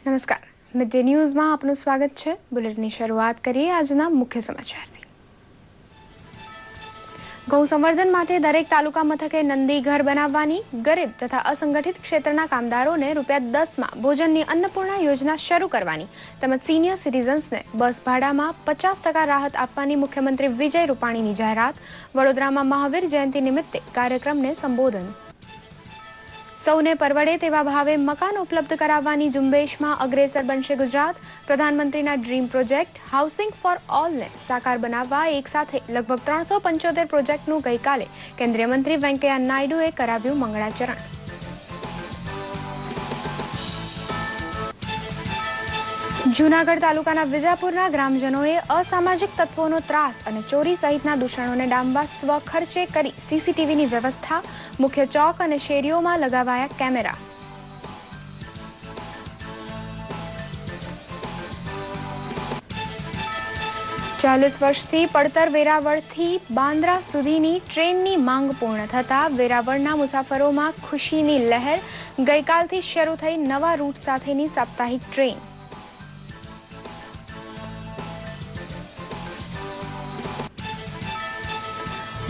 નમસ્કાર, mid day ન્યૂઝમાં આપનું સ્વાગત છે। બુલેટિનની શરૂઆત કરીએ આજના મુખ્ય સમાચારથી। ગૌ સંવર્ધન માટે દરેક તાલુકા મથકે નંદી ઘર બનાવવાની, ગરીબ તથા અસંગઠિત ક્ષેત્રના કામદારોને ₹10માં ભોજનની અન્નપૂર્ણા યોજના શરૂ કરવાની તેમજ સિનિયર સિટીઝન્સને બસ ભાડામાં 50% રાહત આપવાની મુખ્યમંત્રી વિજય રૂપાણીની જાહેરાત। વડોદરામાં મહાવીર જયંતિ નિમિત્તે કાર્યક્રમને સંબોધન। સૌને પરવડે તેવા ભાવે મકાન ઉપલબ્ધ કરાવવાની ઝુંબેશમાં અગ્રેસર બનશે ગુજરાત। પ્રધાનમંત્રીના ડ્રીમ પ્રોજેક્ટ હાઉસિંગ ફોર ઓલને સાકાર બનાવવા એક સાથે લગભગ 375 પ્રોજેક્ટનું ગઈકાલે કેન્દ્રીય મંત્રી વેંકૈયા નાયડુએ કરાવ્યું મંગળાચરણ। જૂનાગઢ તાલુકાના વિજાપુરના ગ્રામજનોએ અસામાજિક તત્વોનો ત્રાસ અને ચોરી સહિતના દૂષણોને ડામવા સ્વખર્ચે કરી સીસીટીવીની વ્યવસ્થા। મુખ્ય ચોક અને શેરીઓમાં લગાવાયા કેમેરા। 40 વર્ષથી પડતર વેરાવળથી બાંદ્રા સુધીની ટ્રેનની માંગ પૂર્ણ થતા વેરાવળના મુસાફરોમાં ખુશીની લહેર। ગઈકાલથી શરૂ થઈ નવા રૂટ સાથેની સાપ્તાહિક ટ્રેન।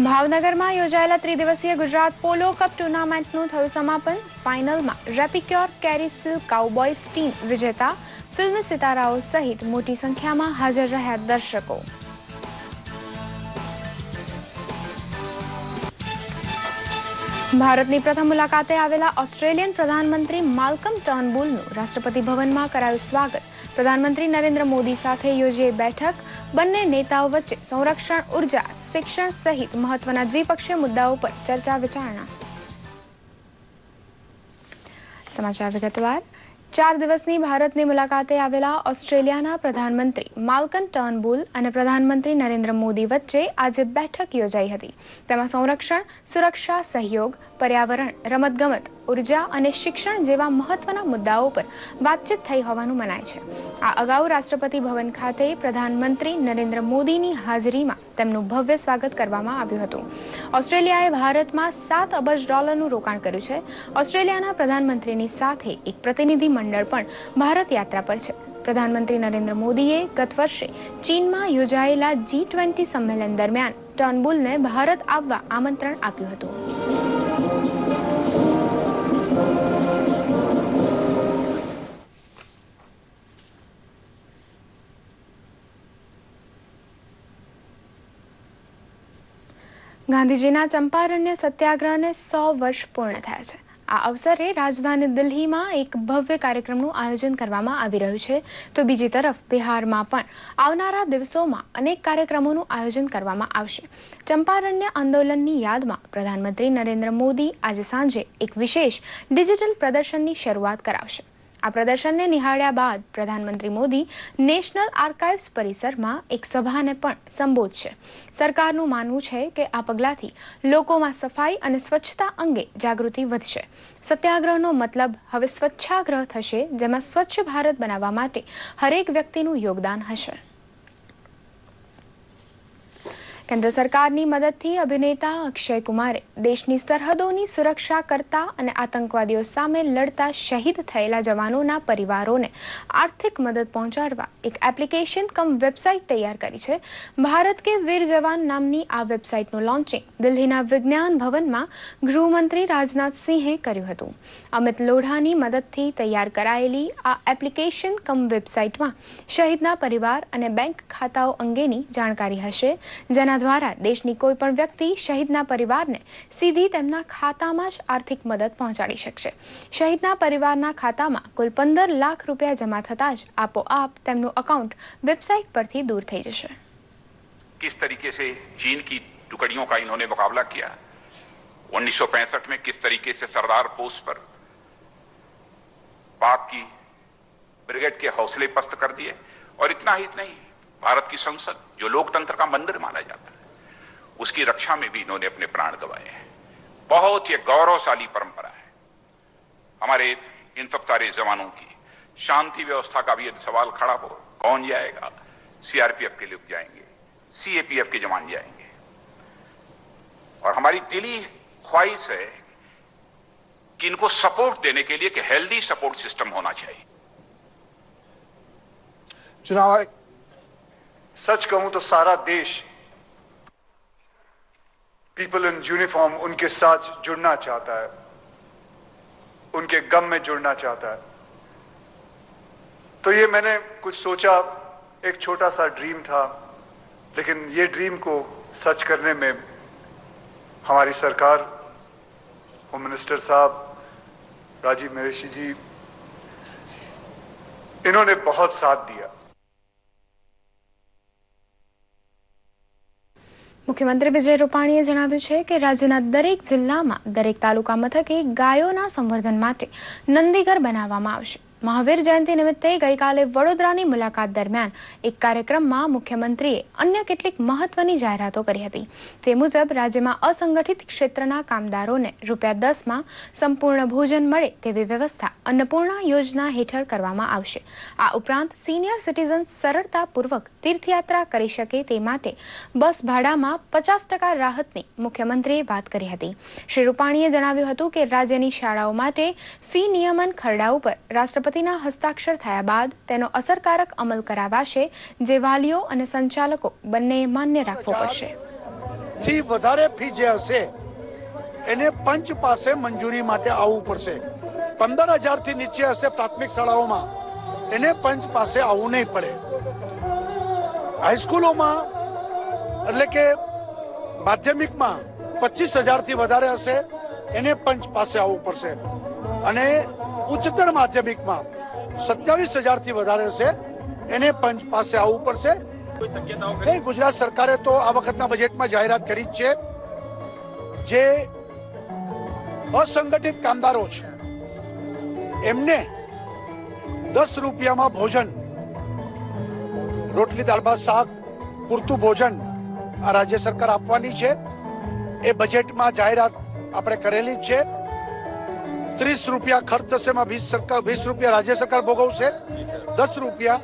ભાવનગરમાં યોજાયેલા ત્રિદિવસીય ગુજરાત પોલો કપ ટુર્નામેન્ટનું થયું સમાપન। ફાઇનલમાં રેપિક્યોર કેરીસિલ કાઉબોયઝ ટીમ વિજેતા। ફિલ્મ સિતારાઓ સહિત મોટી સંખ્યામાં હાજર રહ્યા દર્શકો। ભારતની પ્રથમ મુલાકાતે આવેલા ઓસ્ટ્રેલિયન પ્રધાનમંત્રી માલ્કમ ટર્નબુલનું રાષ્ટ્રપતિ ભવનમાં કરાયું સ્વાગત। પ્રધાનમંત્રી નરેન્દ્ર મોદી સાથે યોજાઈ બેઠક। બંને નેતાઓ વચ્ચે સંરક્ષણ, ઉર્જા, શિક્ષણ સહિત મહત્વના દ્વિપક્ષીય મુદ્દાઓ પર ચર્ચા વિચારણા। સમાચાર વિગતવાર। 4 દિવસની ભારતની મુલાકાતે આવેલા ઓસ્ટ્રેલિયાના પ્રધાનમંત્રી માલ્કમ ટર્નબુલ અને પ્રધાનમંત્રી નરેન્દ્ર મોદી વચ્ચે આજે બેઠક યોજાઈ હતી। તેમાં સંરક્ષણ, સુરક્ષા સહયોગ, પર્યાવરણ, રમતગમત, ઉર્જા અને શિક્ષણ જેવા મહત્વના મુદ્દાઓ પર વાતચીત થઈ હોવાનું મનાય છે। આ અગાઉ રાષ્ટ્રપતિ ભવન ખાતે પ્રધાનમંત્રી નરેન્દ્ર મોદીની હાજરીમાં તેમનું ભવ્ય સ્વાગત કરવામાં આવ્યું હતું। ઓસ્ટ્રેલિયાએ ભારતમાં $7 અબજ રોકાણ કર્યું છે। ઓસ્ટ્રેલિયાના પ્રધાનમંત્રીની સાથે એક પ્રતિનિધિ મંડળ પણ ભારત યાત્રા પર છે। પ્રધાનમંત્રી નરેન્દ્ર મોદીએ ગત વર્ષે ચીનમાં યોજાયેલા G20 સંમેલન દરમિયાન ટર્નબુલને ભારત આવવા આમંત્રણ આપ્યું હતું। ગાંધીજીના ચંપારણ્ય સત્યાગ્રહને 100 વર્ષ પૂર્ણ થયા છે। આ અવસરે રાજધાની દિલ્હીમાં એક ભવ્ય કાર્યક્રમનું આયોજન કરવામાં આવી રહ્યું છે, તો બીજી તરફ બિહારમાં પણ આવનારા દિવસોમાં અનેક કાર્યક્રમોનું આયોજન કરવામાં આવશે। ચંપારણ્ય આંદોલનની યાદમાં પ્રધાનમંત્રી નરેન્દ્ર મોદી આજે સાંજે એક વિશેષ ડિજિટલ પ્રદર્શનની શરૂઆત કરાવશે। આ પ્રદર્શનને નિહાળ્યા બાદ પ્રધાનમંત્રી મોદી નેશનલ આર્કાઇવ્સ પરિસરમાં એક સભાને પણ સંબોધશે। સરકારનું માનવું છે કે આ પગલાથી લોકોમાં સફાઈ અને સ્વચ્છતા અંગે જાગૃતિ વધશે। સત્યાગ્રહનો મતલબ હવે સ્વચ્છાગ્રહ થશે, જેમાં સ્વચ્છ ભારત બનાવવા માટે હરેક વ્યક્તિનું યોગદાન હશે। કેન્દ્ર સરકારની મદદથી અભિનેતા અક્ષય કુમારે દેશની સરહદોની સુરક્ષા કરતા અને આતંકવાદીઓ સામે લડતા શહીદ થયેલા જવાનોના પરિવારોને આર્થિક મદદ પહોંચાડવા એક એપ્લિકેશન કમ વેબસાઇટ તૈયાર કરી છે। ભારત કે વીર જવાન નામની આ વેબસાઇટનું લોન્ચિંગ દિલ્હીના વિજ્ઞાન ભવનમાં ગૃહમંત્રી રાજનાથ સિંહે કર્યું હતું। અમિત લોઢાની મદદથી તૈયાર કરાયેલી આ એપ્લિકેશન કમ વેબસાઇટમાં શહીદના પરિવાર અને બેંક ખાતાઓ અંગેની જાણકારી હશે, જેના દ્વારા દેશની કોઈ પણ વ્યક્તિ શહીદના પરિવારને સીધી તેમના ખાતામાં જ આર્થિક મદદ પહોંચાડી શકશે। શહીદના પરિવારના ખાતામાં કુલ 15 લાખ રૂપિયા જમા થતા જ આપોઆપ તેમનું અકાઉન્ટ વેબસાઇટ પરથી दूर થઈ જશે। किस तरीके से चीन की टुकड़ियों का इन्होंने मुकाबला किया, 1965 में किस तरीके से सरदार पोस्ट पर पाक की ब्रिगेड के हौसले पस्त कर दिए, और इतना ही नहीं, भारत की संसद जो लोकतंत्र का मंदिर माना जाता है, उसकी रक्षा में भी इन्होंने अपने प्राण गंवाए हैं। बहुत ये गौरवशाली परंपरा है हमारे इन सब सारे जवानों की। शांति व्यवस्था का भी यदि सवाल खड़ा हो, कौन जाएगा? सीआरपीएफ के लोग जाएंगे, सीएपीएफ के जवान जाएंगे। और हमारी दिली ख्वाहिश है कि इनको सपोर्ट देने के लिए कि हेल्दी सपोर्ट सिस्टम होना चाहिए। चुनाव आयोग। सच कहूं तो सारा देश पीपल इन यूनिफॉर्म उनके साथ जुड़ना चाहता है, उनके गम में जुड़ना चाहता है। तो ये मैंने कुछ सोचा, एक छोटा सा ड्रीम था, लेकिन ये ड्रीम को सच करने में हमारी सरकार, होम मिनिस्टर साहब राजीव मेहरिषि जी, इन्होंने बहुत साथ दिया। મુખ્યમંત્રી વિજય રૂપાણીએ જણાવ્યું છે કે રાજ્યના દરેક જિલ્લામાં દરેક તાલુકા મથકે ગાયોના સંવર્ધન માટે નંદીઘર બનાવવામાં આવશે। મહાવીર જયંતિ નિમિત્તે ગઈકાલે વડોદરાની મુલાકાત દરમિયાન એક કાર્યક્રમમાં મુખ્યમંત્રીએ અન્ય કેટલીક મહત્વની જાહેરાતો કરી હતી। તે મુજબ રાજ્યમાં અસંગઠિત ક્ષેત્રના કામદારોને ₹10માં સંપૂર્ણ ભોજન મળે તેવી વ્યવસ્થા અન્નપૂર્ણા યોજના હેઠળ કરવામાં આવશે। આ ઉપરાંત સિનિયર સિટીઝન સરળતાપૂર્વક તીર્થયાત્રા કરી શકે તે માટે બસ ભાડામાં 50% રાહતની મુખ્યમંત્રીએ વાત કરી હતી। શ્રી રૂપાણીએ જણાવ્યું હતું કે રાજ્યની શાળાઓ માટે ફી નિયમન ખરડા ઉપર રાષ્ટ્રપતિ હસ્તાક્ષર થયા બાદ તેનો અસરકારક અમલ કરાવાશે, જે વાલીઓ અને સંચાલકો બંને માન્ય રાખવો પડશે। થી વધારે ફી જે હશે એને પંચ પાસે મંજૂરી માટે આવવું પડશે। 15,000 થી નીચે હશે પ્રાથમિક શાળાઓમાં, એને પંચ પાસે આવવું નહીં પડે। હાઈસ્કૂલોમાં એટલે કે માધ્યમિકમાં 25,000 થી વધારે હશે એને પંચ પાસે આવવું પડશે, અને ઉચ્ચતર માધ્યમિકમાં 27,000 થી વધારે હશે એને પંચ પાસે આવવું પડશે। ગુજરાત સરકારે તો આ વખતના બજેટમાં જાહેરાત કરી જ છે, જે અસંગઠિત કામદારો છે એમને ₹10માં ભોજન, રોટલી દાળ ભાત શાક પૂરતું ભોજન આ રાજ્ય સરકાર આપવાની છે। એ બજેટમાં જાહેરાત આપણે કરેલી જ છે। ₹30 ખર્ચ થશે, એમાં ₹20 રાજ્ય સરકાર ભોગવશે, ₹10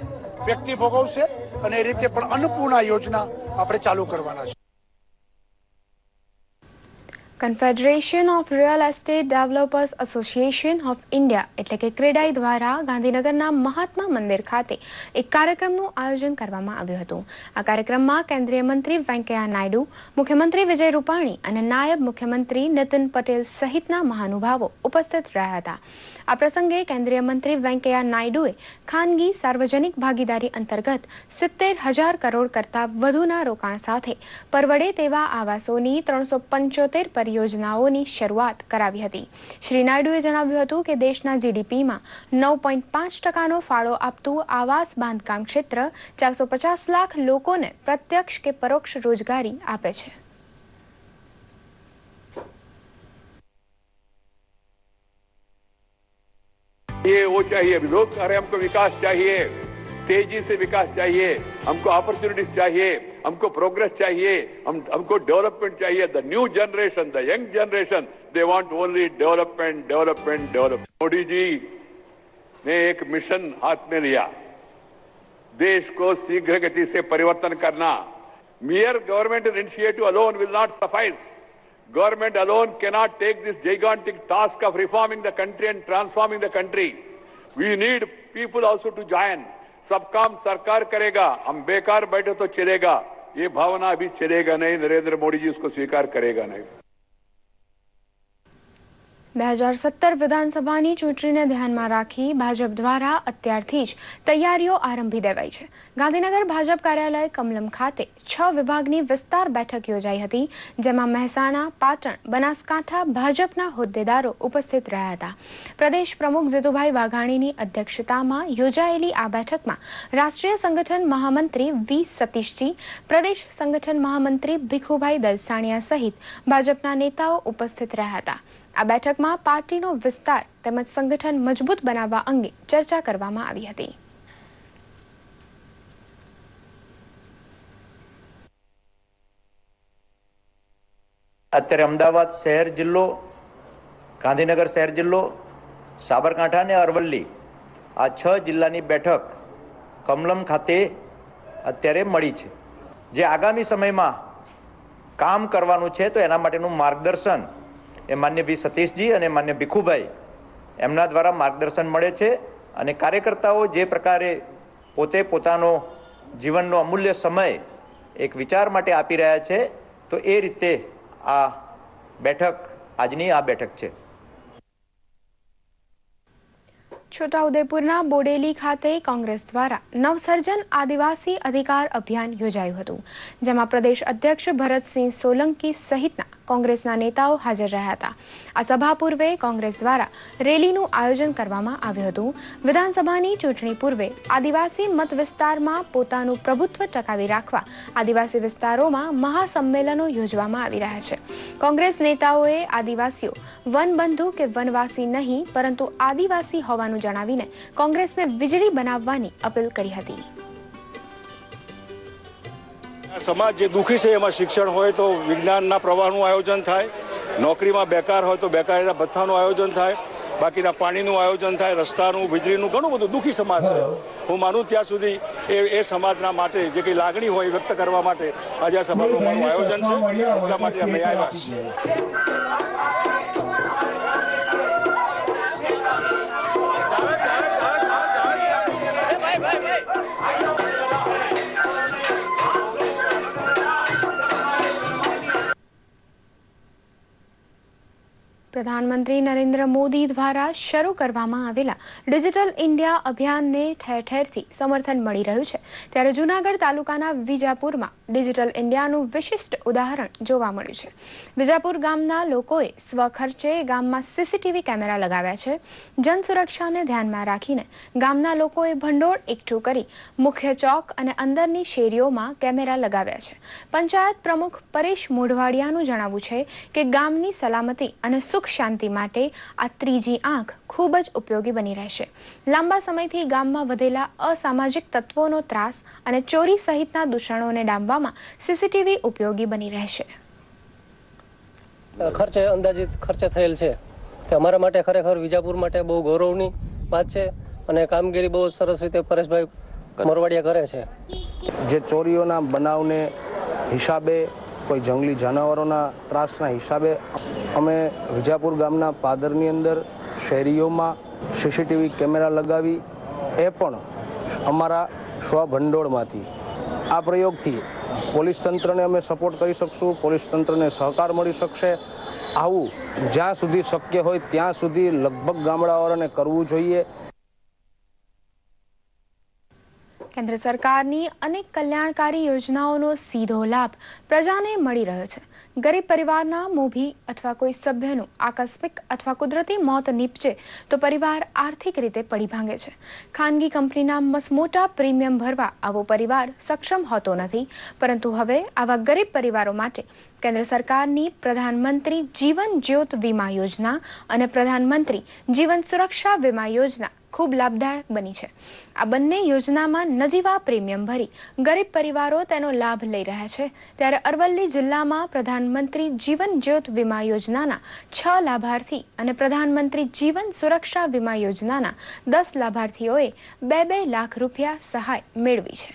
વ્યક્તિ ભોગવશે, અને એ રીતે પણ અન્નપૂર્ણા યોજના આપણે ચાલુ કરવાના છે। Confederation of real estate developers association of India એટલે કે ક્રેડાઈ દ્વારા ગાંધીનગરના મહાત્મા મંદિર ખાતે એક કાર્યક્રમનું આયોજન કરવામાં આવ્યું હતું। આ કાર્યક્રમમાં કેન્દ્રીય મંત્રી વેંકૈયા નાયડુ, મુખ્યમંત્રી વિજય રૂપાણી અને નાયબ મુખ્યમંત્રી નીતિન પટેલ સહિતના મહાનુભાવો ઉપસ્થિત રહ્યા હતા। આ પ્રસંગે કેન્દ્રીય મંત્રી વેંકૈયા નાયડુએ ખાનગી સાર્વજનિક ભાગીદારી અંતર્ગત 70,000 કરોડ કરતા વધુના રોકાણ સાથે પરવડે તેવા આવાસોની 375 પરિયોજનાઓની શરૂઆત કરાવી હતી। શ્રી નાયડુએ જણાવ્યું હતું કે દેશના જીડીપીમાં 9.5%નો ફાળો આપતું આવાસ બાંધકામ ક્ષેત્ર 450 લાખ લોકોને પ્રત્યક્ષ કે પરોક્ષ રોજગારી આપે છે। ये वो चाहिए, लोग कह रहे हमको विकास चाहिए, तेजी से विकास चाहिए, हमको अपॉर्चुनिटीज चाहिए, हमको प्रोग्रेस चाहिए, हमको डेवलपमेंट चाहिए। The new generation, the young generation, they want only development, development, development. Modi ji ने एक मिशन हाथ में लिया, देश को शीघ्र गति से परिवर्तन करना। mere government initiative alone will not suffice. Government alone cannot take this gigantic task of reforming the country and transforming the country. We need people also to join. सब काम सरकार करेगा, हम बेकार बैठे तो चलेगा, ये भावना अभी चलेगा नहीं। नरेंद्र मोदी जी उसको स्वीकार करेगा नहीं। 2017 વિધાનસભાની ચૂંટણીને ધ્યાનમાં રાખી ભાજપ દ્વારા અત્યારથી જ તૈયારીઓ આરંભી દેવાઈ છે। ગાંધીનગર ભાજપ કાર્યાલય કમલમ ખાતે 6 વિભાગની વિસ્તાર બેઠક યોજાઈ હતી, જેમાં મહેસાણા, પાટણ, બનાસકાંઠા ભાજપના હોદ્દેદારો ઉપસ્થિત રહ્યા હતા। પ્રદેશ પ્રમુખ જીતુભાઈ વાઘાણીની અધ્યક્ષતામાં યોજાયેલી આ બેઠકમાં રાષ્ટ્રીય સંગઠન મહામંત્રી વી સતીશજી, પ્રદેશ સંગઠન મહામંત્રી ભીખુભાઈ દલસાણિયા સહિત ભાજપના નેતાઓ ઉપસ્થિત રહ્યા હતા। આ બેઠકમાં પાર્ટીનો વિસ્તાર તેમજ સંગઠન મજબૂત બનાવવા અંગે ચર્ચા કરવામાં આવી હતી। અત્યારે અમદાવાદ શહેર જિલ્લો, ગાંધીનગર શહેર જિલ્લો, સાબરકાંઠા અને અરવલ્લી આ 6 જિલ્લાની બેઠક કમલમ ખાતે અત્યારે મળી છે। જે આગામી સમયમાં કામ કરવાનું છે તો એના માટેનું માર્ગદર્શન એ માન્ય વી સતીશજી અને માન્ય ભીખુભાઈ એમના દ્વારા માર્ગદર્શન મળે છે, અને કાર્યકર્તાઓ જે પ્રકારે પોતે પોતાનો જીવનનો અમૂલ્ય સમય એક વિચાર માટે આપી રહ્યા છે, તો એ રીતે આ બેઠક, આજની આ બેઠક છે. છોટાઉદેપુરના બોડેલી ખાતે કોંગ્રેસ દ્વારા નવસર્જન આદિવાસી અધિકાર અભિયાન યોજાયું હતું, જેમાં પ્રદેશ અધ્યક્ષ ભરતસિંહ સોલંકી સહિતના કોંગ્રેસના નેતાઓ હાજર રહ્યા હતા. આ સભા પૂર્વે કોંગ્રેસ દ્વારા રેલીનું આયોજન કરવામાં આવ્યું હતું. વિધાનસભાની ચૂંટણી પૂર્વે આદિવાસી મત વિસ્તારમાં પોતાનું પ્રભુત્વ ટકાવી રાખવા આદિવાસી વિસ્તારોમાં મહાસંમેલનો યોજવામાં આવી રહ્યા છે. કોંગ્રેસ નેતાઓએ આદિવાસીઓ વનબંધુ કે વનવાસી નહીં પરંતુ આદિવાસી હોવાનું જણાવીને કોંગ્રેસને વીજળી બનાવવાની અપીલ કરી હતી. સમાજ જે દુઃખી છે એમાં શિક્ષણ હોય તો વિજ્ઞાનના પ્રવાહનું આયોજન થાય, નોકરીમાં બેકાર હોય તો બેકારીના ભથ્થાનું આયોજન થાય, બાકીના પાણીનું આયોજન થાય, રસ્તાનું, વીજળીનું, ઘણું બધું. દુઃખી સમાજ છે. હું માનું ત્યાં સુધી એ સમાજના માટે જે કંઈ લાગણી હોય વ્યક્ત કરવા માટે આજે આ સભાનું મારું આયોજન છે. એટલા માટે અમે આવ્યા છીએ. પ્રધાનમંત્રી નરેન્દ્ર મોદી દ્વારા શરૂ કરવામાં આવેલા ડિજિટલ ઇન્ડિયા અભિયાનને ઠેર ઠેરથી સમર્થન મળી રહ્યું છે, ત્યારે જૂનાગઢ તાલુકાના વિજાપુરમાં ડિજિટલ ઇન્ડિયાનું વિશિષ્ટ ઉદાહરણ જોવા મળ્યું છે. વિજાપુર ગામના લોકોએ સ્વખર્ચે ગામમાં સીસીટીવી કેમેરા લગાવ્યા છે. જન સુરક્ષાને ધ્યાનમાં રાખીને ગામના લોકોએ ભંડોળ એકઠું કરી મુખ્ય ચોક અને અંદરની શેરીઓમાં કેમેરા લગાવ્યા છે. પંચાયત પ્રમુખ પરેશ મોઢવાડિયાનું જણાવવું છે કે ગામની સલામતી અને સુખ શાંતિ માટે આ ત્રીજી આંખ ખૂબ જ ઉપયોગી બની રહેશે. લાંબા સમયથી ગામમાં વધેલા અસામાજિક તત્વોનો ત્રાસ અને ચોરી સહિતના દૂષણોને ડામવામાં સીસીટીવી ઉપયોગી બની રહેશે. ખર્ચે અંદાજિત ખર્ચે થયેલ છે તે અમારા માટે ખરેખર વિજાપુર માટે બહુ ગૌરવની વાત છે અને કામગીરી બહુ સરસ રીતે પરેશભાઈ મોરવાડિયા કરે છે. જે ચોરીઓના બનાવને હિસાબે, કોઈ જંગલી જાનવરોના ત્રાસના હિસાબે અમે વિજાપુર ગામના પાદરની અંદર શેરીઓમાં સીસીટીવી કેમેરા લગાવી, એ પણ અમારા સ્વભંડોળમાંથી. આ પ્રયોગથી પોલીસ તંત્રને અમે સપોર્ટ કરી શકશું, પોલીસ તંત્રને સહકાર મળી શકશે. આવું જ્યાં સુધી શક્ય હોય ત્યાં સુધી લગભગ ગામડાવાળાને કરવું જોઈએ. કેન્દ્ર સરકારની અનેક કલ્યાણકારી યોજનાઓનો સીધો લાભ પ્રજાને મળી રહ્યો છે. ગરીબ પરિવારના મોભી અથવા કોઈ સભ્યનું આકસ્મિક અથવા કુદરતી મોત નીપજે તો પરિવાર આર્થિક રીતે પડી ભાંગે છે. ખાનગી કંપનીના મસમોટા પ્રીમિયમ ભરવા આવો પરિવાર સક્ષમ હોતો નથી, પરંતુ હવે આવા ગરીબ પરિવારો માટે કેન્દ્ર સરકારની પ્રધાનમંત્રી જીવન જ્યોત વીમા યોજના અને પ્રધાનમંત્રી જીવન સુરક્ષા વીમા યોજના ખૂબ લાભદાયક બની છે. આ બંને યોજનામાં નજીવા પ્રીમિયમ ભરી ગરીબ પરિવારો તેનો લાભ લઈ રહ્યા છે, ત્યારે અરવલ્લી જિલ્લામાં પ્રધાનમંત્રી જીવન જ્યોત વીમા યોજનાના 6 લાભાર્થી અને પ્રધાનમંત્રી જીવન સુરક્ષા વીમા યોજનાના 10 લાભાર્થીઓએ 2-2 લાખ રૂપિયા સહાય મેળવી છે.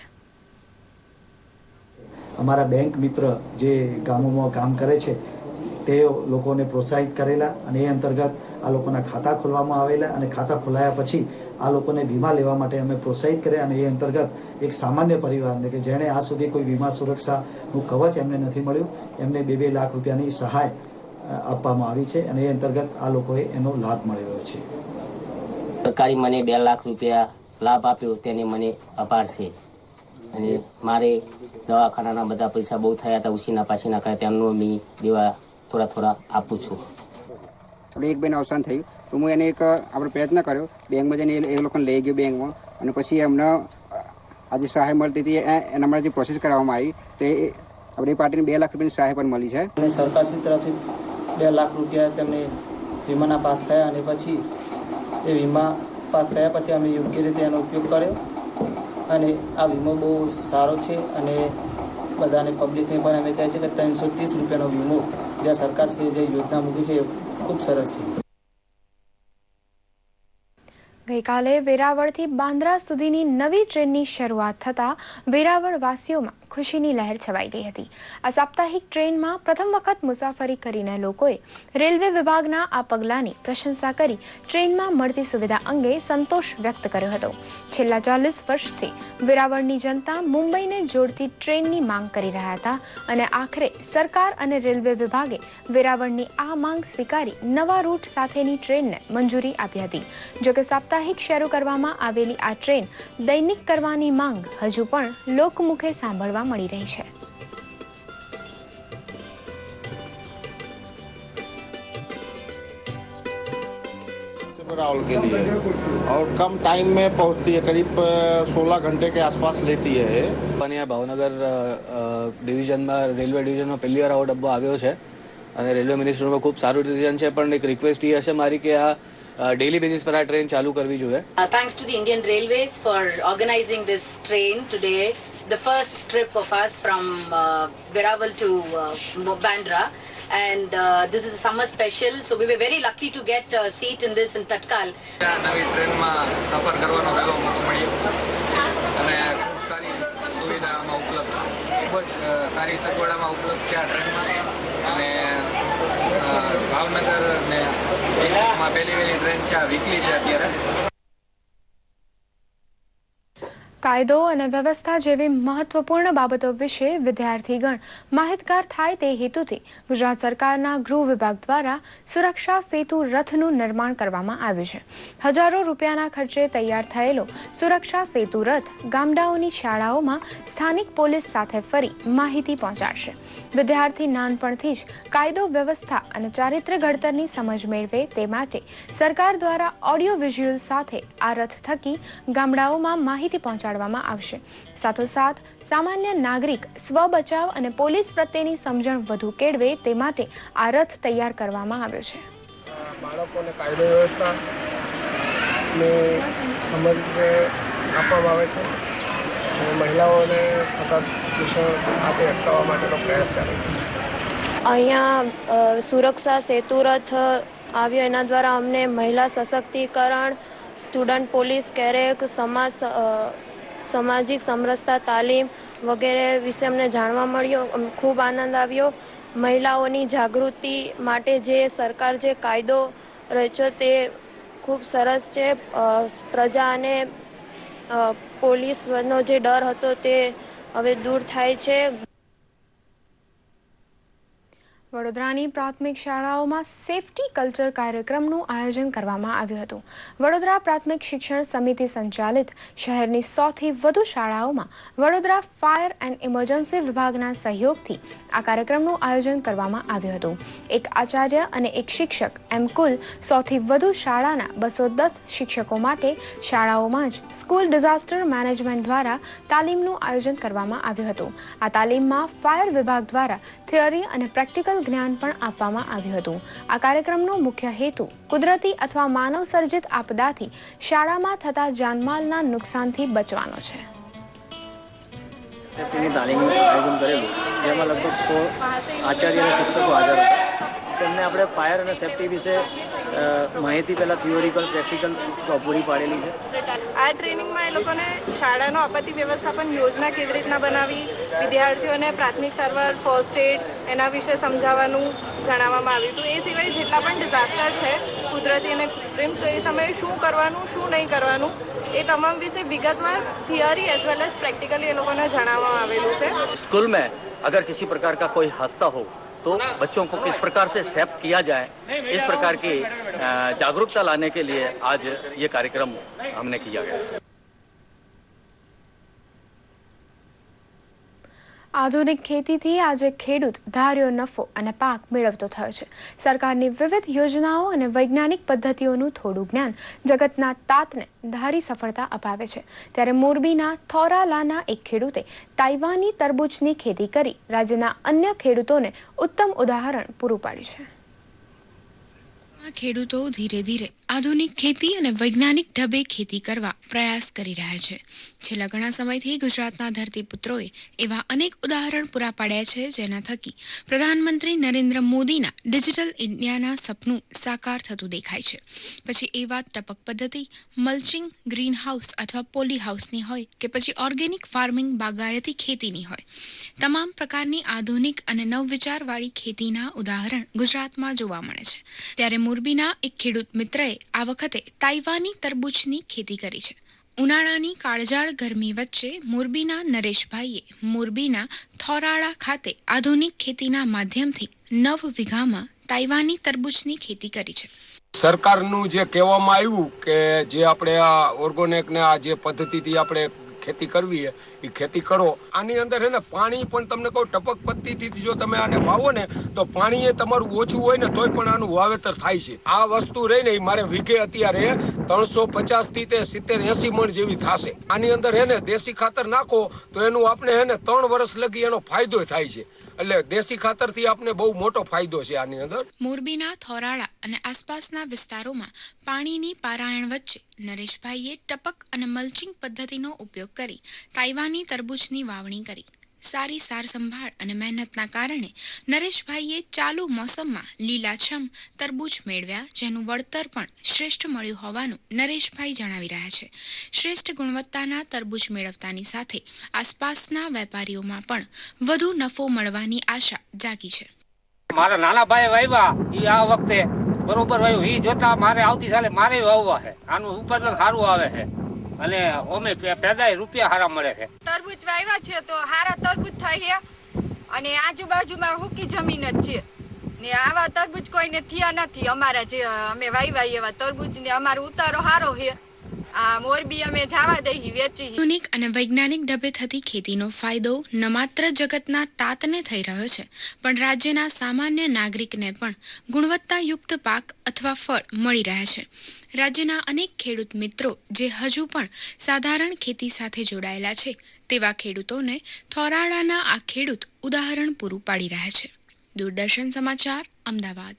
અમારા બેંક મિત્ર જે ગામોમાં કામ કરે છે તે લોકોને પ્રોત્સાહિત કરેલા અને એ અંતર્ગત આ લોકોના ખાતા ખોલવામાં આવેલા અને ખાતા ખોલાયા પછી આ લોકોને વીમા લેવા માટે અમે પ્રોત્સાહિત કર્યા અને એ અંતર્ગત એક સામાન્ય પરિવારને કે જેણે આ સુધી કોઈ વીમા સુરક્ષાનું કવચ એમને નથી મળ્યું, એમને 2-2 લાખ રૂપિયાની સહાય આપવામાં આવી છે અને એ અંતર્ગત આ લોકોએ એનો લાભ મળ્યો છે. સરકારી મને 2 લાખ રૂપિયા લાભ આપ્યો તેને મને અપાર છે અને મારે દવાખાનાના બધા પૈસા બહુ થયા હતા, ઉસીના પાછીના કર્યા, તેમનો મેં દેવા થોડા આપું છું. એક બેન અવસાન થયું તો હું એને એક આપણે પ્રયત્ન કર્યો, બેંકમાં જઈને એ લોકોને લઈ ગયો બેંકમાં અને પછી એમને આજે સહાય મળતી હતી એના માટે જે પ્રોસેસ કરવામાં આવી તે આપણી પાર્ટીને 2 લાખ રૂપિયાની સહાય પણ મળી છે. અને સરકારશ્રી તરફથી 2 લાખ રૂપિયા તેમને વીમાના પાસ થયા અને પછી એ વીમા પાસ થયા પછી અમે યોગ્ય રીતે એનો ઉપયોગ કર્યો અને આ વીમો બહુ સારો છે અને બધાને પબ્લિકને પણ અમે કહે છે કે 330 રૂપિયાનો વીમો જે સરકાર છે જે યોજના મૂકી છે ખૂબ સરસ છે. ગઈકાલે વેરાવળથી બાંદ્રા સુધીની નવી ટ્રેનની શરૂઆત થતા વેરાવળ વાસીઓમાં ખુશીની લહેર છવાઈ ગઈ હતી. આ સાપ્તાહિક ટ્રેનમાં પ્રથમ વખત મુસાફરી કરીને લોકોએ રેલવે વિભાગના આ પગલાંની પ્રશંસા કરી ટ્રેનમાં મળતી સુવિધા અંગે સંતોષ વ્યક્ત કર્યો હતો. છેલ્લા 40 વર્ષથી વેરાવળની જનતા મુંબઈને જોડતી ટ્રેનની માંગ કરી રહ્યા હતા અને આખરે સરકાર અને રેલવે વિભાગે વેરાવળની આ માંગ સ્વીકારી નવા રૂટ સાથેની ટ્રેનને મંજૂરી આપી હતી. જોકે સાપ્તાહિક શરૂ કરવામાં આવેલી આ ટ્રેન દૈનિક કરવાની માંગ હજુ પણ લોકમુખે સાંભળવા મળી રહી છે. राहुल के लिए और कम टाइम में पहुंचती है, करीब 16 घंटे के आसपास लेती है. અહીંયા ભાવનગર ડિવિઝનમાં રેલવે ડિવિઝનમાં પહેલી વાર આવો ડબ્બો આવ્યો છે અને રેલવે મિનિસ્ટ્રીનું ખૂબ સારું ડિસિઝન છે. પણ એક રિક્વેસ્ટ એ હશે મારી કે આ ડેલી બેસિસ પર આ ટ્રેન ચાલુ કરવી જોઈએ. Thanks to the Indian Railways for organizing this train today, the first trip of us from Veeraval to Bandra. And this is a summer special, so we were very lucky to get a seat in this in Tatkal. નવી ટ્રેનમાં સફર કરવાનો વહેલો મોકો મળ્યો અને ખૂબ સારી સુવિધામાં ઉપલબ્ધ, ખૂબ જ સારી સગવડામાં ઉપલબ્ધ છે આ ટ્રેનમાં. અને ભાવનગર ને ડિસ્ટ્રિક્ટમાં પહેલી ટ્રેન છે, આ વીકલી છે અત્યારે. કાયદો અને વ્યવસ્થા જેવી મહત્વપૂર્ણ બાબતો વિશે વિદ્યાર્થીગણ માહિતગાર થાય તે હેતુથી ગુજરાત સરકારના ગૃહ વિભાગ દ્વારા સુરક્ષા સેતુ રથનું નિર્માણ કરવામાં આવ્યું છે. હજારો રૂપિયાના ખર્ચે તૈયાર થયેલો સુરક્ષા સેતુ રથ ગામડાઓની શાળાઓમાં સ્થાનિક પોલીસ સાથે ફરી માહિતી પહોંચાડશે. વિદ્યાર્થી નાનપણથી જ કાયદો વ્યવસ્થા અને ચારિત્ર્ય ઘડતરની સમજ મેળવે તે માટે સરકાર દ્વારા ઓડિયો વિઝ્યુઅલ સાથે આ રથ થકી ગામડાઓમાં માહિતી પહોંચાડવામાં આવશે. સાથોસાથ સામાન્ય નાગરિક સ્વ બચાવ અને પોલીસ પ્રત્યેની સમજણ વધુ કેળવે તે માટે આ રથ તૈયાર કરવામાં આવ્યો છે. બાળકોને કાયદો વ્યવસ્થાની સમજ આપવામાં આવે છે. મહિલાઓને સતત શિક્ષણ આપે અટકાવવા માટેનો પ્રયાસ ચાલે છે. અહીંયા સુરક્ષા સેતુ રથ આવ્યો, એના દ્વારા અમને મહિલા સશક્તિકરણ, સ્ટુડન્ટ પોલીસ કેરેક, સામાજિક સમરસતા તાલીમ વગેરે વિશે અમને જાણવા મળ્યો. ખૂબ આનંદ આવ્યો. મહિલાઓની જાગૃતિ માટે જે સરકાર જે કાયદો રચ્યો તે ખૂબ સરસ છે. પ્રજા અને પોલીસનો જે ડર હતો તે હવે દૂર થાય છે. વડોદરાની પ્રાથમિક શાળાઓમાં સેફટી કલ્ચર કાર્યક્રમનું આયોજન કરવામાં આવ્યું હતું. વડોદરા પ્રાથમિક શિક્ષણ સમિતિ સંચાલિત શહેરની 100થી વધુ શાળાઓમાં વડોદરા ફાયર એન્ડ ઇમરજન્સી વિભાગના સહયોગથી આ કાર્યક્રમનું આયોજન કરવામાં આવ્યું હતું. એક આચાર્ય અને એક શિક્ષક એમ કુલ 100થી વધુ શાળાના 210 શિક્ષકો માટે શાળાઓમાં જ સ્કૂલ ડિઝાસ્ટર મેનેજમેન્ટ દ્વારા તાલીમનું આયોજન કરવામાં આવ્યું હતું. આ તાલીમમાં ફાયર વિભાગ દ્વારા થિયરી અને પ્રેક્ટિકલ જ્ઞાન પણ આપવામાં આવ્યું હતું. આ કાર્યક્રમનો મુખ્ય હેતુ કુદરતી અથવા માનવ સર્જિત આપદાથી શાળામાં થતા જાનમાલના નુકસાનથી બચવાનો છે. તાલીમનું આયોજન કરેલું, જેમાં લગભગ 100 આચાર્ય અને શિક્ષકો હાજર હતા. તેમને આપણે ફાયર અને સેફટી વિશે માહિતી પહેલાં થિયોરિકલ પ્રેક્ટિકલ પૂરી પાડેલી છે. આ ટ્રેનિંગમાં એ લોકોને શાળાનો આપત્તિ વ્યવસ્થાપન યોજના કેવી રીતના બનાવી, વિદ્યાર્થીઓને પ્રાથમિક સારવાર, ફર્સ્ટ એડ એના વિશે સમજાવવાનું જણાવવામાં આવ્યું હતું. એ સિવાય જેટલા પણ ડિઝાસ્ટર છે કુદરતી અને કૃત્રિમ, તો એ સમયે શું કરવાનું શું નહીં કરવાનું એ તમામ વિશે વિગતવાર theory as well as practically એ લોકોને જણાવવામાં આવેલું છે. स्कूल में अगर किसी प्रकार का कोई हादसा हो तो बच्चों को किस प्रकार से सेफ किया जाए, इस प्रकार की जागरूकता लाने के लिए आज ये कार्यक्रम हमने किया गया है. આધુનિક ખેતીથી આજે ખેડૂત ધાર્યો નફો અને પાક મેળવતો થયો છે. સરકારની વિવિધ યોજનાઓ અને વૈજ્ઞાનિક પદ્ધતિઓનું થોડું જ્ઞાન જગતના તાતને ધારી સફળતા અપાવે છે. ત્યારે મોરબીના થોરાલાના એક ખેડૂતે તાઇવાની તરબૂચની ખેતી કરી રાજ્યના અન્ય ખેડૂતોને ઉત્તમ ઉદાહરણ પૂરું પાડ્યું છે. ખેડૂતો ધીરે ધીરે આધુનિક ખેતી અને વૈજ્ઞાનિક ઢબે ખેતી કરવા પ્રયાસ કરી રહ્યા છે. છેલ્લા ઘણા સમયથી ગુજરાતના ધરતીપુત્રોએ એવા અનેક ઉદાહરણ પૂરા પાડ્યા છે જેના થકી પ્રધાનમંત્રી નરેન્દ્ર મોદીના ડિજિટલ ઇન્ડિયાના સપનું સાકાર થતું દેખાય છે. પછી એ વાત ટપક પદ્ધતિ, મલ્ચિંગ, ગ્રીન હાઉસ અથવા પોલી હાઉસની હોય કે પછી ઓર્ગેનિક ફાર્મિંગ, બાગાયતી ખેતીની હોય, તમામ પ્રકારની આધુનિક અને નવવિચારવાળી ખેતીના ઉદાહરણ ગુજરાતમાં જોવા મળે છે. ત્યારે મોરબીના એક ખેડૂત મિત્રએ આ વખતે તાઇવાની તરબૂચની ખેતી કરી છે. ઉનાળાની કાળઝાળ ગરમી વચ્ચે મોરબીના નરેશભાઈએ મોરબીના થોરાળા ખાતે આધુનિક ખેતીના માધ્યમથી 9 વીઘામાં તાઇવાની તરબૂચની ખેતી કરી છે. સરકારનું જે કહેવામાં આવ્યું કે જે આપણે આ ઓર્ગેનિક ને આ જે પદ્ધતિથી આપણે ખેતી કરવી એ ખેતી કરો. આની અંદર હે ને પાણી પણ તમને કહું ટપક પદ્ધતિથી જો તમે આને વાવો ને તો પાણી તમારું ઓછું હોય ને તોય પણ આનું વાવેતર થાય છે. આ વસ્તુ રહી ને મારે વીઘે અત્યારે 350 થી 70-80 મણ જેવી થશે. આની અંદર હે ને દેશી ખાતર નાખો તો એનું આપણે હે ને 3 વર્ષ લગી એનો ફાયદો થાય છે. એટલે દેશી ખાતરથી આપણે બહુ મોટો ફાયદો છે આની અંદર. મોરબીના થોરાળા અને આસપાસના વિસ્તારોમાં પાણીની પારાયણ વચ્ચે નરેશભાઈએ ટપક અને મલ્ચિંગ પદ્ધતિનો ઉપયોગ કરી તાઇવાની તરબૂચની વાવણી કરી. સારી સાર સંભાળ અને મહેનતના કારણે નરેશભાઈએ ચાલુ મોસમમાં લીલાછમ તરબૂચ મેળવ્યા, જેનું વળતર પણ શ્રેષ્ઠ મળ્યું હોવાનું નરેશભાઈ જણાવી રહ્યા છે. શ્રેષ્ઠ ગુણવત્તાના તરબૂચ મેળવતાની સાથે આસપાસના વેપારીઓમાં પણ વધુ નફો મળવાની આશા જાગી છે. મારા નાના ભાઈ વાવ્યા એ આ વખતે બરોબર વાવ્યું. એ જોતા મારે આવતી સાલે મારે વાવવા છે. આનું ઉત્પાદન સારું આવે છે અને ઓમે પેદાય રૂપિયા સારા મળે છે. તરબૂચ વાવ્યા છે તો સારા તરબૂચ થાય છે અને આજુબાજુમાં હુકી જમીન જ છે ને આવા તરબૂચ કોઈને થયા નથી. અમારા જે અમે વાવ્યા એવા તરબૂચ ને અમારો ઉતારો સારો છે. આ મોરબી અમે જવા દઈ વેચી. આધુનિક અને વૈજ્ઞાનિક ઢબે થતી ખેતીનો ફાયદો ન માત્ર જગતના તાતને થઈ રહ્યો છે પણ રાજ્યના સામાન્ય નાગરિકને પણ ગુણવત્તાયુક્ત પાક અથવા ફળ મળી રહ્યા છે. રાજ્યના અનેક ખેડૂત મિત્રો જે હજુ પણ સાધારણ ખેતી સાથે જોડાયેલા છે તેવા ખેડૂતોને થોરાળાના આ ખેડૂત ઉદાહરણ પૂરું પાડી રહ્યા છે. દૂરદર્શન સમાચાર, અમદાવાદ.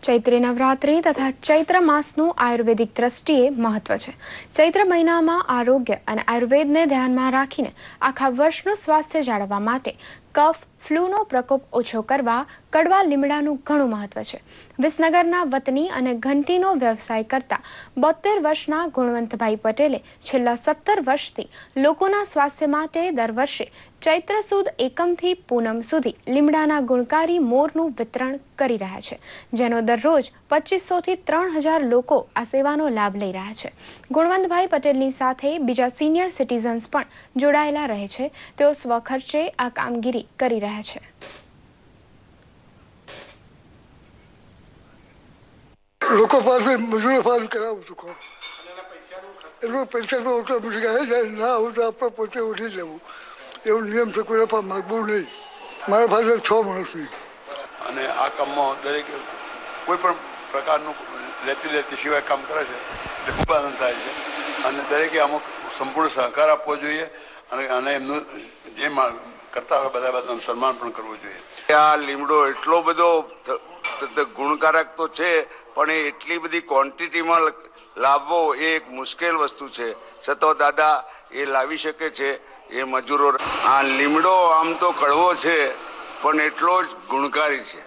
ચૈત્રી નવરાત્રી તથા ચૈત્ર માસનું આયુર્વેદિક દ્રષ્ટિએ મહત્વ છે. ચૈત્ર મહિનામાં આરોગ્ય અને આયુર્વેદને ધ્યાનમાં રાખીને આખા વર્ષનું સ્વાસ્થ્ય જાળવવા માટે કફ, ફ્લૂનો પ્રકોપ ઓછો કરવા કડવા લીમડાનું ઘણું મહત્વ છે. વિસનગરના વતની અને ઘંટીનો વ્યવસાય કરતા 72 વર્ષના ગુણવંતભાઈ પટેલે છેલ્લા 17 વર્ષથી લોકોના સ્વાસ્થ્ય માટે દર વર્ષે ચૈત્ર સુદ એકમથી પૂનમ સુધી લીમડાના ગુણકારી મોરનું વિતરણ કરી રહ્યા છે, જેનો દરરોજ 2500 થી 3000 લોકો આ સેવાનો લાભ લઈ રહ્યા છે. ગુણવંતભાઈ પટેલની સાથે બીજા સિનિયર સિટીઝન્સ પણ જોડાયેલા રહે છે. તેઓ સ્વખર્ચે આ કામગીરી કરી રહ્યા છે. લોકો પાસે મજૂરો ફાર્મ કરાવું છું કામ એટલો પૈસા તો ઓછો જાય ના આવું તો આપણે પોતે ઉઠી લેવું એવું નિયમ છે. કોઈ પણ માગવું નહીં. મારા પાસે 6 માણસની અને આ કામમાં દરેક કોઈ પણ પ્રકારનું લેતી સિવાય કામ કરે છે એટલે ખૂબ આનંદ થાય છે અને દરેકે અમુક સંપૂર્ણ સહકાર આપવો જોઈએ અને એમનું જે કરતા હોય બધા સન્માન પણ કરવું જોઈએ. આ લીમડો એટલો બધો ગુણકારક તો છે પણ એ એટલી બધી ક્વોન્ટિટીમાં લાવવો એ એક મુશ્કેલ વસ્તુ છે. છતાં દાદા એ લાવી શકે છે. એ મજૂરો આ લીમડો આમ તો કડવો છે પણ એટલો જ ગુણકારી છે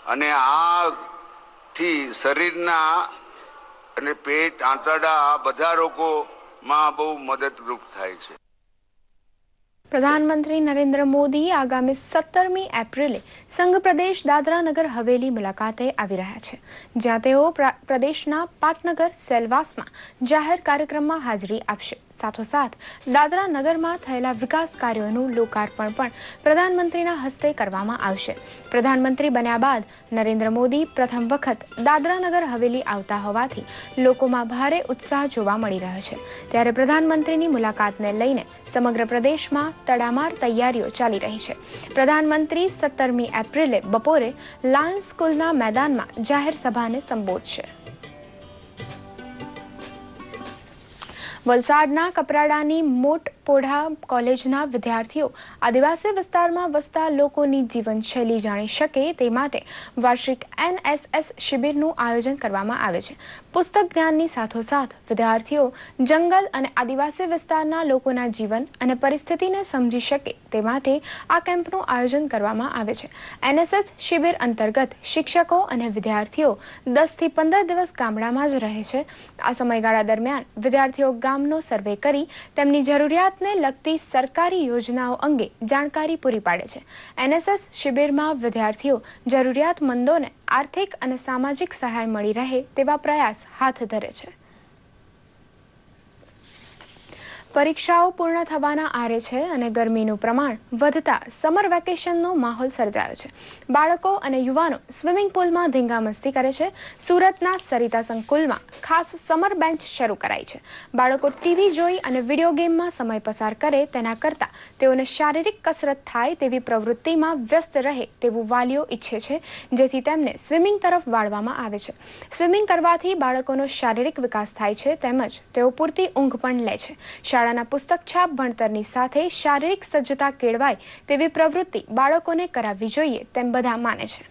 અને આથી શરીરના અને પેટ, આંતરડા બધા રોગોમાં બહુ મદદરૂપ થાય છે. પ્રધાનમંત્રી નરેન્દ્ર મોદી આગામી 17મી એપ્રિલે સંઘ પ્રદેશ દાદરા નગર હવેલી મુલાકાતે આવી રહ્યા છે, જ્યાં તેઓ પ્રદેશના પાટનગર સેલવાસમાં જાહેર કાર્યક્રમમાં હાજરી આપશે. સાથોસાથ દાદરા નગરમાં થયેલા વિકાસ કાર્યોનું લોકાર્પણ પણ પ્રધાનમંત્રીના હસ્તે કરવામાં આવશે. પ્રધાનમંત્રી બન્યા બાદ નરેન્દ્ર મોદી પ્રથમ વખત દાદરા નગર હવેલી આવતા હોવાથી લોકોમાં ભારે ઉત્સાહ જોવા મળી રહ્યો છે. ત્યારે પ્રધાનમંત્રીની મુલાકાતને લઈને સમગ્ર પ્રદેશમાં તડામાર તૈયારીઓ ચાલી રહી છે. પ્રધાનમંત્રી 17મી એપ્રિલે બપોરે લાયન્સ સ્કૂલના મેદાનમાં જાહેર સભાને સંબોધશે. વલસાડના કપરાડાની મોટ પોઢા કોલેજના વિદ્યાર્થીઓ આદિવાસી વિસ્તારમાં વસતા લોકોની જીવનશૈલી જાણી શકે તે માટે વાર્ષિક NSS શિબિરનું આયોજન કરવામાં આવે છે. પુસ્તક જ્ઞાનની સાથોસાથ વિદ્યાર્થીઓ જંગલ અને આદિવાસી વિસ્તારના લોકોના જીવન અને પરિસ્થિતિને સમજી શકે તે માટે આ કેમ્પનું આયોજન કરવામાં આવે છે. NSS શિબિર અંતર્ગત શિક્ષકો અને વિદ્યાર્થીઓ 10 થી 15 દિવસ ગામડામાં જ રહે છે. આ સમયગાળા દરમિયાન વિદ્યાર્થીઓ ગામનો સર્વે કરી તેમની જરૂરિયાતને લગતી સરકારી યોજનાઓ અંગે જાણકારી પૂરી પાડે છે. NSS શિબિરમાં વિદ્યાર્થીઓ જરૂરિયાતમંદોને આર્થિક અને સામાજિક સહાય મળી રહે તેવા પ્રયાસ હાથ ધરે છે. પરીક્ષાઓ પૂર્ણ થવાના આરે છે અને ગરમીનું પ્રમાણ વધતા સમર વેકેશનનો માહોલ સર્જાયો છે. બાળકો અને યુવાનો સ્વિમિંગ પુલમાં ધીંગામસ્તી કરે છે. સુરતના સરિતા સંકુલમાં ખાસ સમર બેન્ચ શરૂ કરાઈ છે. બાળકો ટીવી જોઈ અને વિડીયો ગેમમાં સમય પસાર કરે તેના કરતા તેઓને શારીરિક કસરત થાય તેવી પ્રવૃત્તિમાં વ્યસ્ત રહે તેવું વાલીઓ ઈચ્છે છે, જેથી તેમને સ્વિમિંગ તરફ વાળવામાં આવે છે. સ્વિમિંગ કરવાથી બાળકોનો શારીરિક વિકાસ થાય છે તેમજ તેઓ પૂરતી ઊંઘ પણ લે છે. શાળાના પુસ્તક છાપ ભણતરની સાથે શારીરિક સજ્જતા કેળવાય તેવી પ્રવૃત્તિ બાળકોને કરાવવી જોઈએ તેમ બધા માને છે.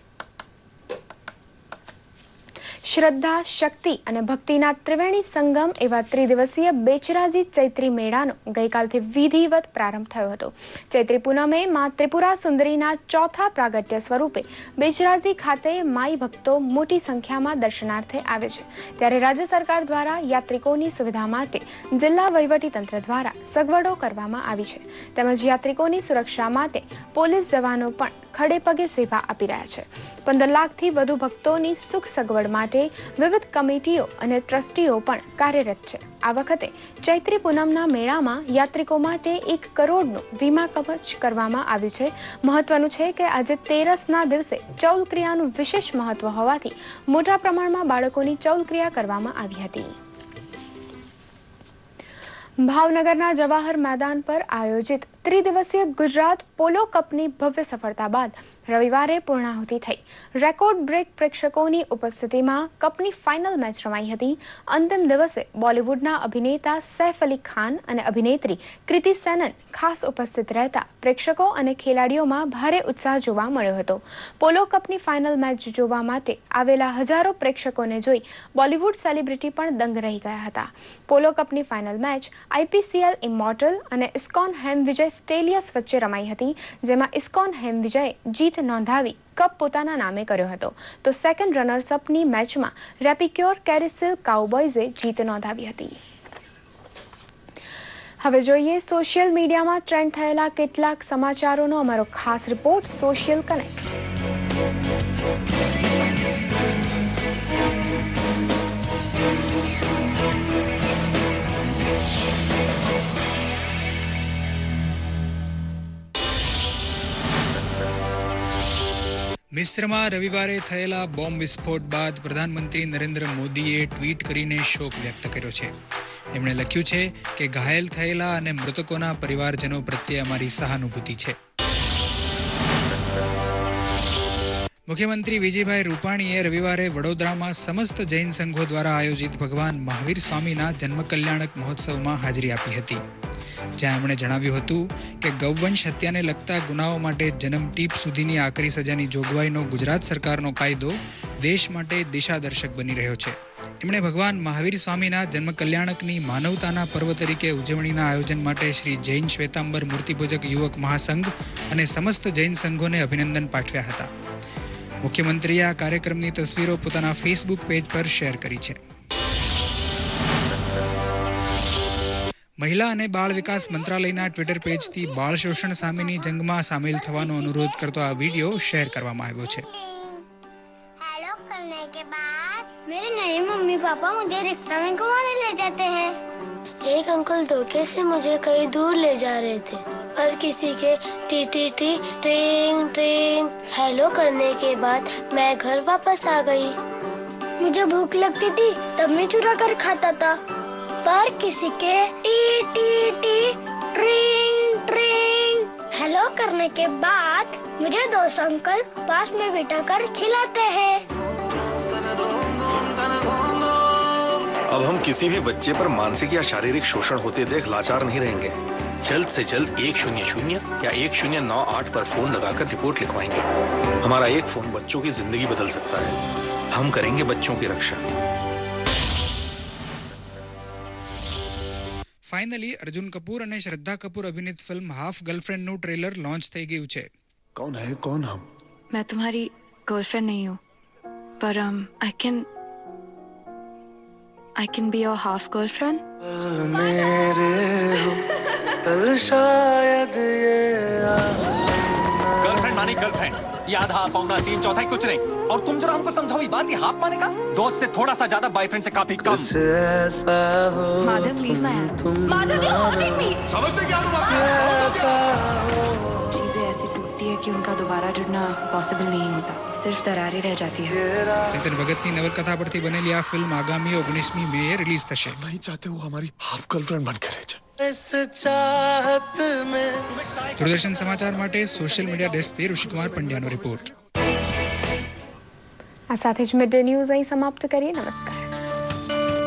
શ્રદ્ધા, શક્તિ અને ભક્તિના ત્રિવેણી સંગમ એવા ત્રિદિવસીય બેચરાજી ચૈત્રી મેળાનો ગઈકાલથી વિધિવત પ્રારંભ થયો હતો. ચૈત્રી પૂનમે માં ત્રિપુરા સુંદરીના ચોથા પ્રાગટ્ય સ્વરૂપે બેચરાજી ખાતે માઈ ભક્તો મોટી સંખ્યામાં દર્શનાર્થે આવે છે. ત્યારે રાજ્ય સરકાર દ્વારા યાત્રિકોની સુવિધા માટે જિલ્લા વહીવટીતંત્ર દ્વારા સગવડો કરવામાં આવી છે. તેમજ યાત્રિકોની સુરક્ષા માટે પોલીસ જવાનો પણ ખડે પગે સેવા આપી રહ્યા છે. 15 લાખથી વધુ ભક્તોની સુખ સગવડ માટે વિવિધ કમિટીઓ અને ટ્રસ્ટીઓ પણ કાર્યરત છે. આ વખતે ચૈત્રી પૂનમના મેળામાં યાત્રિકો માટે 1 કરોડનું વીમા કવચ કરવામાં આવ્યું છે. મહત્વનું છે કે આજે તેરસના દિવસે ચૌલક્રિયાનું વિશેષ મહત્વ હોવાથી મોટા પ્રમાણમાં બાળકોની ચૌલક્રિયા કરવામાં આવી હતી. ભાવનગરના જવાહર મેદાન પર આયોજિત ત્રિદિવસીય ગુજરાત પોલો કપની ભવ્ય સફળતા બાદ રવિવારે પૂર્ણાહુતિ થઈ. રેકોર્ડ બ્રેક પ્રેક્ષકોની ઉપસ્થિતિમાં કપની ફાઇનલ મેચ રમાઈ હતી. અંતિમ દિવસે બોલિવૂડના અભિનેતા સૈફ અલી ખાન અને અભિનેત્રી કૃતિ સેનન ખાસ ઉપસ્થિત રહેતા પ્રેક્ષકો અને ખેલાડીઓમાં ભારે ઉત્સાહ જોવા મળ્યો હતો. પોલો કપની ફાઇનલ મેચ જોવા માટે આવેલા હજારો પ્રેક્ષકોને જોઈ બોલિવૂડ સેલિબ્રિટી પણ દંગ રહી ગયા હતા. પોલો કપની ફાઇનલ મેચ IPCL ઇમોર્ટલ અને ઇસ્કોન હેમ વિજય સ્ટેલિયસ વચ્ચે રમાઈ હતી, જેમાં ઇસ્કોન હેમ વિજયે જીત નોંધાવી કપ પોતાના નામે કર્યો હતો, તો સેકન્ડ રનર્સ અપની મેચમાં રેપિક્યોર કેરિસિલ કાઉબોયઝે જીત નોંધાવી હતી. હવે જોઈએ સોશિયલ મીડિયામાં ટ્રેન્ડ થયેલા કેટલાક સમાચારોનો અમારો ખાસ રિપોર્ટ સોશિયલ કનેક્ટ. મિસ્રમાં રવિવારે થયેલા બોમ્બ વિસ્ફોટ બાદ પ્રધાનમંત્રી નરેન્દ્ર મોદીએ ટ્વીટ કરીને શોક વ્યક્ત કર્યો છે. એમણે લખ્યું છે કે ઘાયલ થયેલા અને મૃતકોના પરિવારજનો પ્રત્યે અમારી સહાનુભૂતિ છે. મુખ્યમંત્રી વિજયભાઈ રૂપાણીએ રવિવારે વડોદરામાં સમસ્ત જૈન સંઘો દ્વારા આયોજિત ભગવાન મહાવીર સ્વામીના જન્મ કલ્યાણક મહોત્સવમાં હાજરી આપી હતી, જ્યાં એમણે જણાવ્યું હતું કે ગૌવંશ હત્યાને લગતા ગુનાઓ માટે જન્મ ટીપ સુધીની આકરી સજાની જોગવાઈનો ગુજરાત સરકારનો કાયદો દેશ માટે દિશાદર્શક બની રહ્યો છે. એમણે ભગવાન મહાવીર સ્વામીના જન્મ કલ્યાણકની માનવતાના પર્વ તરીકે ઉજવણીના આયોજન માટે શ્રી જૈન શ્વેતાંબર મૂર્તિપૂજક યુવક મહાસંઘ અને સમસ્ત જૈન સંઘોને અભિનંદન પાઠવ્યા હતા. મુખ્યમંત્રીએ આ કાર્યક્રમની તસવીરો પોતાના ફેસબુક પેજ પર શેર કરી છે. મહિલા અને બાળ વિકાસ મંત્રાલયના ટ્વિટર પેજથી બાળ શોષણ સામેની જંગમાં સામેલ થવાનો અનુરોધ કરતો આ વિડીયો શેર કરવામાં આવ્યો છે. हेलो करने के बाद मेरे नए मम्मी पापा मुझे रिक्शा में घुमाने ले जाते हैं. एक अंकल धोखे से मुझे कहीं दूर ले जा रहे थे पर किसी के T T T train train hello करने के बाद मैं घर वापस आ गई. मुझे भूख लगती थी तब मैं चुरा कर खाता था पर किसी के T T T train train hello करने के बाद मुझे दोस्त अंकल पास में बिठा कर खिलाते हैं. अब हम किसी भी बच्चे पर मानसिक या शारीरिक शोषण होते देख लाचार नहीं रहेंगे। जल्द से जल्द 100 या 1098 पर फोन लगाकर रिपोर्ट लिखवाएंगे। हमारा एक फोन बच्चों की जिंदगी बदल सकता है। हम करेंगे बच्चों की रक्षा। ફાઇનલી અર્જુન કપૂર અને Shraddha Kapoor અભિનીત film half ગર્લફ્રેન્ડનું trailer launch થઈ ગયું છે. कौन है कौन हम? मैं तुम्हारी गर्लफ्रेंड नहीं हूँ, पर I can be your half girlfriend. Girlfriend मानी गर्लफ्रेंड, ये आधा पौना 3/4 कुछ नहीं. और तुम जरा हमको समझाओ, ये बात ये हाफ माने का? दोस्त से थोड़ा सा ज्यादा, बॉयफ्रेंड से काफी कम. Madhav, leave my hand. Madhav, you're hurting me. समझते क्या तुम? चीजें ऐसी टूटती है कि उनका दोबारा जुड़ना पॉसिबल नहीं होता, सिर्फ दरारें रह जाती है. ચેતન ભગતની નવલકથા પરથી બનેલી આ ફિલ્મ આગામી 19મી મેએ રિલીઝ થશે. नहीं चाहते वो हमारी हाफ गर्लफ्रेंड बन के रह जाए. દૂરદર્શન સમાચાર માટે સોશિયલ મીડિયા ડેસ્કથી ઋષિકુમાર પંડ્યાનો રિપોર્ટ. આ સાથે જ મિડ ડે ન્યૂઝ અહીં સમાપ્ત કરીએ. નમસ્કાર.